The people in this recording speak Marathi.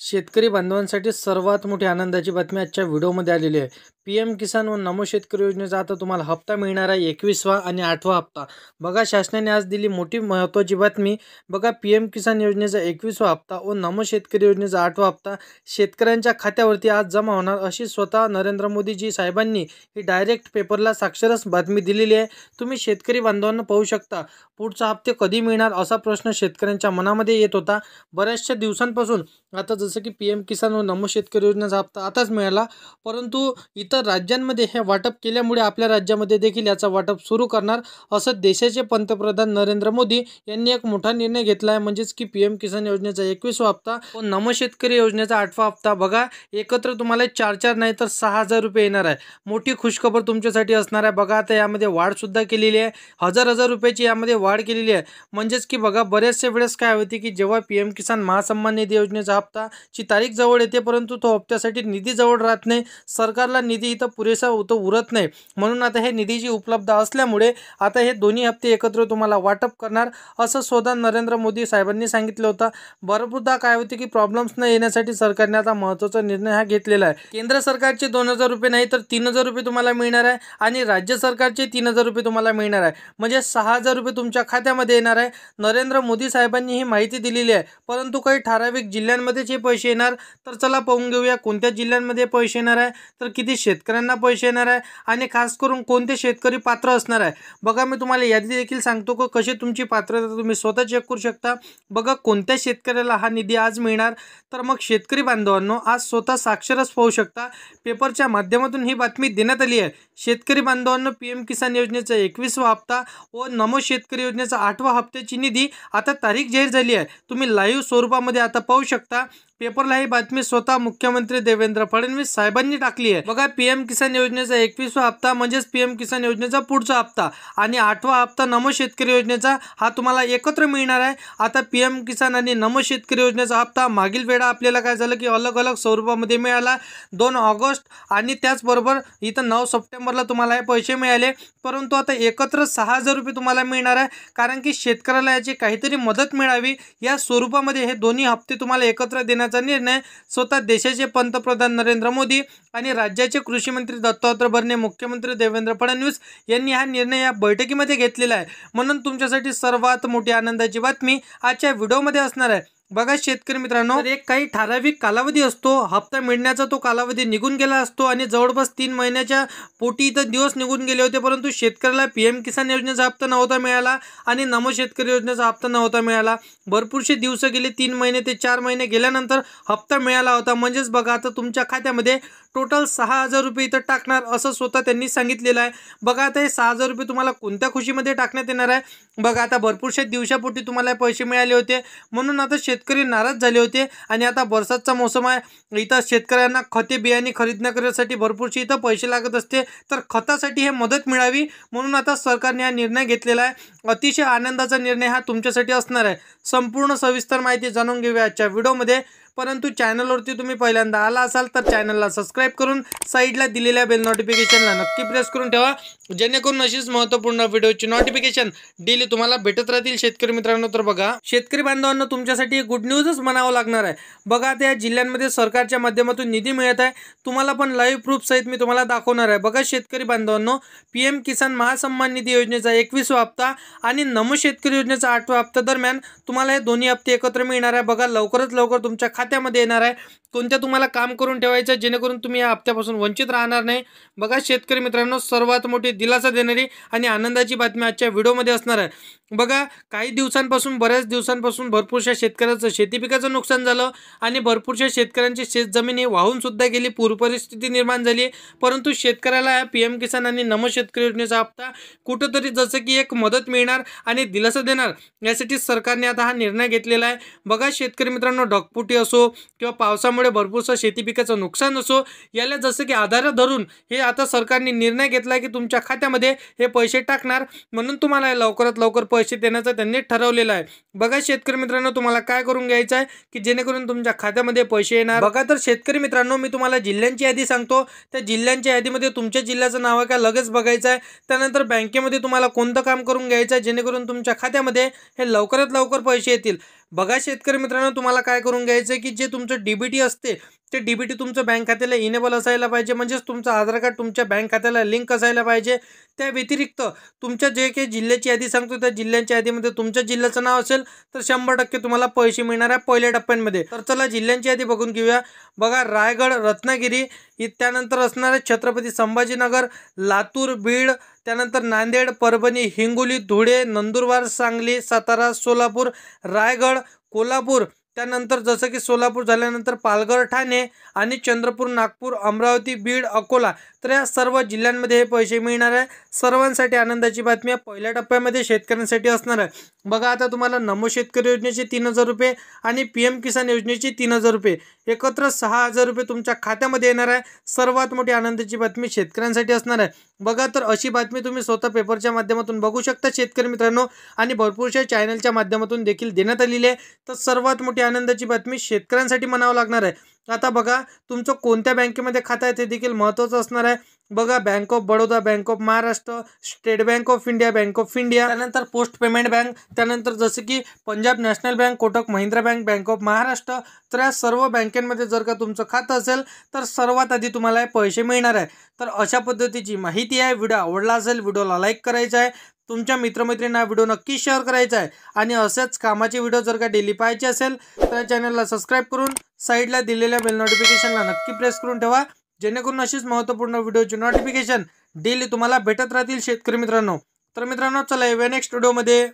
शेतकरी बांधवांसाठी सर्वात मोठी आनंदाची बातमी आजच्या व्हिडिओमध्ये आलेली आहे। पीएम किसान व नमो शेतकरी योजनेचा आता तुम्हाला हप्ता मिळणार आहे 21वा आणि 8वा हप्ता। बघा, शासनाने आज दिली मोठी महत्त्वाची बातमी। बघा, पीएम किसान योजनेचा 21वा हप्ता व नमो शेतकरी योजनेचा 8वा हप्ता शेतकऱ्यांच्या खात्यावरती आज जमा होणार अशी स्वतः नरेंद्र मोदीजी साहेबांनी ही डायरेक्ट पेपरला साक्षरच बातमी दिलेली आहे। तुम्ही शेतकरी बांधवांना पाहू शकता। पुढचा हप्ते कधी मिळणार असा प्रश्न शेतकऱ्यांच्या मनामध्ये येत होता बऱ्याचशा दिवसांपासून। आता जसं की पीएम किसान व नमो शेतकरी योजनेचा हप्ता आताच मिळाला, परंतु इतर राज्यांमध्ये हे वाटप केल्यामुळे आपल्या राज्यामध्ये देखील याचा वाटप सुरू करणार असं देशाचे पंतप्रधान नरेंद्र मोदी यांनी एक मोठा निर्णय घेतला आहे। म्हणजेच की पीएम किसान योजनेचा 21वा हप्ता व नमो शेतकरी योजनेचा 8वा हप्ता बघा एकत्र तुम्हाला 4 नाही तर 6,000 रुपये येणार आहे। मोठी खुशखबर तुमच्यासाठी असणार आहे। बघा, आता यामध्ये वाढ सुद्धा केलेली आहे, हजार रुपयाची यामध्ये वाढ केलेली आहे। म्हणजेच की बघा, बऱ्याचशा वेळेस काय होते की जेव्हा पीएम किसान महासन्मान निधी योजनेचा हप्ताची तारीख जवळ येते परंतु तो हप्त्यासाठी निधी जवळ राहत नाही, सरकारला निधी इथं पुरेसा उरत नाही। म्हणून आता हे निधीची उपलब्ध असल्यामुळे आता हे दोन्ही हप्ते एकत्र तुम्हाला वाटप करणार असं स्वतः नरेंद्र मोदी साहेबांनी सांगितलं होतं। बरोबरदा काय होते की प्रॉब्लेम्स न येण्यासाठी सरकारने आता महत्त्वाचा निर्णय हा घेतलेला आहे। केंद्र सरकारचे 2,000 रुपये नाही तर 3,000 रुपये तुम्हाला मिळणार आहे आणि राज्य सरकारचे 3,000 रुपये तुम्हाला मिळणार आहे। म्हणजे 6,000 रुपये तुमच्या खात्यामध्ये येणार आहे। नरेंद्र मोदी साहेबांनी ही माहिती दिलेली आहे, परंतु काही ठराविक जिल्ह्यांमध्येच हे पैसे येणार। तर चला पाहून घेऊया कोणत्या जिल्ह्यांमध्ये पैसे येणार आहे, तर किती शेतकऱ्यांना पैसे येणार आहे आणि खास करून कोणते शेतकरी पात्र असणार आहे। बघा, मी तुम्हाला यादी देखील सांगतो की कशी तुमची पात्रता तुम्ही स्वतः चेक करू शकता। बघा, कोणत्या शेतकऱ्याला हा निधी आज मिळणार, तर मग शेतकरी बांधवांनो आज स्वतः साक्षरच पाहू शकता। पेपरच्या माध्यमातून ही बातमी देण्यात आली आहे। शेतकरी बांधवांनो, पीएम किसान योजनेचा 21वा हप्ता व नमो शेतकरी योजनेचा 8वा हप्त्याची निधी आता तारीख जाहीर झाली आहे। तुम्ही लाईव्ह स्वरूपामध्ये आता पाहू शकता। पेपरला ही बातमी स्वतः मुख्यमंत्री देवेंद्र फडणवीस साहेबांनी टाकली आहे। बघा, पीएम किसान योजनेचा 21वा हप्ता म्हणजेच पीएम किसान योजनेचा पुढचा हप्ता आणि 8वा हप्ता नमो शेतकरी योजनेचा हा तुम्हाला एकत्र मिळणार आहे। आता पीएम किसान आणि नमो शेतकरी योजनेचा हप्ता मागील वेळा आपल्याला काय झालं की अलग अलग स्वरूपामध्ये मिळाला 2 ऑगस्ट आणि त्याचबरोबर इथं 9 सप्टेंबरला तुम्हाला हे पैसे मिळाले, परंतु आता एकत्र 6,000 रुपये तुम्हाला मिळणार आहे। कारण की शेतकऱ्याला याची काहीतरी मदत मिळावी या स्वरूपामध्ये हे दोन्ही हप्ते तुम्हाला एकत्र देण्याचा निर्णय स्वतः देशाचे पंतप्रधान नरेंद्र मोदी आणि राज्याचे कृषी मंत्री दत्तात्रय भरणे, मुख्यमंत्री देवेंद्र फडणवीस यांनी हा निर्णय या बैठकीमध्ये घेतलेला आहे। म्हणून तुमच्यासाठी सर्वात मोठी आनंदाची बातमी आजच्या व्हिडिओमध्ये असणार आहे। बघा शेतकरी मित्रांनो, एक काही ठराविक कालावधी असतो, हप्ता मिळण्याचा तो कालावधी निघून गेला असतो आणि जवळपास 3 महिन्याच्या पोटी इथं दिवस निघून गेले होते, परंतु शेतकऱ्याला पीएम किसान योजनेचा हप्ता नव्हता मिळाला आणि नमो शेतकरी योजनेचा हप्ता नव्हता मिळाला। भरपूरशे दिवस गेले, 3 महिने ते 4 महिने गेल्यानंतर हप्ता मिळाला होता। म्हणजेच बघा, आता तुमच्या खात्यामध्ये टोटल 6,000 रुपये इथं टाकणार असं स्वतः त्यांनी सांगितलेलं आहे। बघा, आता हे 6,000 रुपये तुम्हाला कोणत्या खुशीमध्ये टाकण्यात येणार आहे। बघा, आता भरपूरशा दिवसापोटी तुम्हाला पैसे मिळाले होते म्हणून आता शेतकरी नाराज झाले होते आणि आता बरसातचा मोसम आहे, इथं शेतकऱ्यांना खते बियाणे खरेदी करण्यासाठी भरपूरशी इथं पैसे लागत असते, तर खतासाठी हे मदत मिळावी म्हणून आता सरकारने हा निर्णय घेतलेला आहे। अतिशय आनंदाचा निर्णय हा तुमच्यासाठी असणार आहे। संपूर्ण सविस्तर माहिती जाणून घेऊया आजच्या व्हिडिओमध्ये, परंतु चॅनलवरती तुम्ही पहिल्यांदा आला असाल तर चॅनलला सबस्क्राईब करून साईडला दिलेल्या बेल नोटिफिकेशनला नक्की प्रेस करून ठेवा, जेणेकरून अशीच महत्त्वपूर्ण व्हिडिओची नोटिफिकेशन डेली तुम्हाला भेटत राहतील। शेतकरी मित्रांनो, तर बघा शेतकरी बांधवांना तुमच्यासाठी गुड न्यूजच म्हणावं लागणार आहे। बघा, त्या जिल्ह्यांमध्ये सरकारच्या माध्यमातून निधी मिळत आहे, तुम्हाला पण लाईव्ह प्रूफ सहित मी तुम्हाला दाखवणार आहे। बघा शेतकरी बांधवांनो, पीएम किसान महासन्मान निधी योजनेचा 21वा हप्ता आणि नमो शेतकरी योजनेचा 8वा हप्ता दरम्यान तुम्हाला हे दोन्ही हप्ते एकत्र मिळणार आहे। बघा, लवकरच लवकर तुमच्या खात्यामध्ये येणार आहे। कोणत्या तुम्हाला काम करून ठेवायचं जेणेकरून तुम्ही या हप्त्यापासून वंचित राहणार नाही। बघा शेतकरी मित्रांनो, सर्वात मोठी दिलासा देणारी आणि आनंदाची बातमी आजच्या व्हिडिओमध्ये असणार आहे। बघा, काही दिवसांपासून बऱ्याच दिवसांपासून भरपूरशा शेतकऱ्यांचं शेती पिकाचं नुकसान झालं आणि भरपूरशा शेतकऱ्यांची शेतजमिनी वाहून सुद्धा गेली, पूर परिस्थिती निर्माण झाली, परंतु शेतकऱ्याला पीएम किसान आणि नमो शेतकरी योजनेचा हप्ता कुठंतरी जसं की एक मदत मिळणार आणि दिलासा देणार यासाठी सरकारने आता हा निर्णय घेतलेला आहे। बघा शेतकरी मित्रांनो, ढगफुटी असो किंवा पावसामुळे भरपूरसं शेती पिकाचं नुकसान असो, याला जसं की आधार धरून हे आता सरकारने निर्णय घेतला की तुमच्या खात्यामध्ये हे पैसे टाकणार, म्हणून तुम्हाला लवकरात लवकर पैसे देण्याचं त्यांनी ठरवलेलं आहे। बघा शेतकरी मित्रांनो, तुम्हाला काय करून घ्यायचं आहे की जेणेकरून तुमच्या खात्यामध्ये पैसे येणार। बघा, तर शेतकरी मित्रांनो, मी तुम्हाला जिल्ह्यांची यादी सांगतो, त्या जिल्ह्यांच्या यादीमध्ये तुमच्या जिल्ह्याचं नाव आहे का लगेच बघायचं आहे। त्यानंतर बँकेमध्ये तुम्हाला कोणतं काम करून घ्यायचं आहे जेणेकरून तुमच्या खात्यामध्ये हे लवकरात लवकर पैसे येतील। बघा शेतकरी मित्रांनो, तुम्हाला काय करून घ्यायचं की जे तुमचं डीबीटी असते ते डीबीटी तुमचं बँक खात्याला इनेबल असायला पाहिजे, म्हणजेच तुमचं आधार कार्ड तुमच्या बँक खात्याला लिंक असायला पाहिजे. त्या व्यतिरिक्त तुमच्या जे काही जिल्ह्याची यादी सांगतो त्या जिल्ह्यांच्या यादीमध्ये तुमच्या जिल्ह्याचं नाव असेल तर 100% तुम्हाला पैसे मिळणार आहे पहिल्या टप्प्यांमध्ये. तर चला जिल्ह्यांची यादी बघून घेऊया. बघा, रायगड, रत्नागिरी, त्यानंतर असणार आहे छत्रपती संभाजीनगर, लातूर, बीड, त्यानंतर नांदेड, परभणी, हिंगोली, धुळे, नंदुरबार, सांगली, सातारा, सोलापूर, रायगड, कोल्हापूर, त्यानंतर जसं की सोलापूर झाल्यानंतर पालघर, ठाणे आणि चंद्रपूर, नागपूर, अमरावती, बीड, अकोला. तर या सर्व जिल्ह्यांमध्ये हे पैसे मिळणार आहे. सर्वांसाठी आनंदाची बातमी आहे. पहिल्या टप्प्यामध्ये शेतकऱ्यांसाठी असणार आहे. बघा, आता तुम्हाला नमो शेतकरी योजनेचे 3,000 रुपये आणि PM किसान योजनेची 3,000 रुपये एकत्र 6,000 रुपये तुमच्या खात्यामध्ये येणार आहे. सर्वात मोठी आनंदाची बातमी शेतकऱ्यांसाठी असणार आहे. बघा, तर अशी बातमी तुम्ही स्वतः पेपरच्या माध्यमातून बघू शकता शेतकरी मित्रांनो, आणि भरपूरशा चॅनलच्या माध्यमातून देखील देण्यात आलेली आहे. तर सर्वात मोठी आनंदाची बातमी शेतकऱ्यांसाठी म्हणावं लागणार आहे. आता बघा, तुमचं कोणत्या बँकेमध्ये खातं आहे ते देखील महत्त्वाचं असणार आहे. बघा, bank of Baroda, bank of Maharashtra, state bank of India, bank of India, त्यानंतर पोस्ट पेमेंट बँक, त्यानंतर जसं की Punjab national bank, Kotak Mahindra bank, bank of Maharashtra. तर या सर्व बँकेमध्ये जर का तुमचं खातं असेल तर सर्वात आधी तुम्हाला हे पैसे मिळणार आहे. तर अशा पद्धतीची माहिती आहे. व्हिडिओ आवडला असेल, व्हिडिओला लाईक करायचा आहे, तुमच्या मित्रमैत्रिणींना व्हिडिओ नक्की शेअर करायचा आहे, आणि असेच कामाचे व्हिडिओ जर का डेली पाहायचे असेल तर चॅनलला सबस्क्राईब करून साईडला दिलेल्या बेल नोटिफिकेशनला नक्की प्रेस करून ठेवा, जेणेकरून अशीच महत्त्वपूर्ण व्हिडिओची नोटिफिकेशन डेली तुम्हाला भेटत राहतील शेतकरी मित्रांनो. तर मित्रांनो, चला येऊया नेक्स्ट व्हिडिओमध्ये.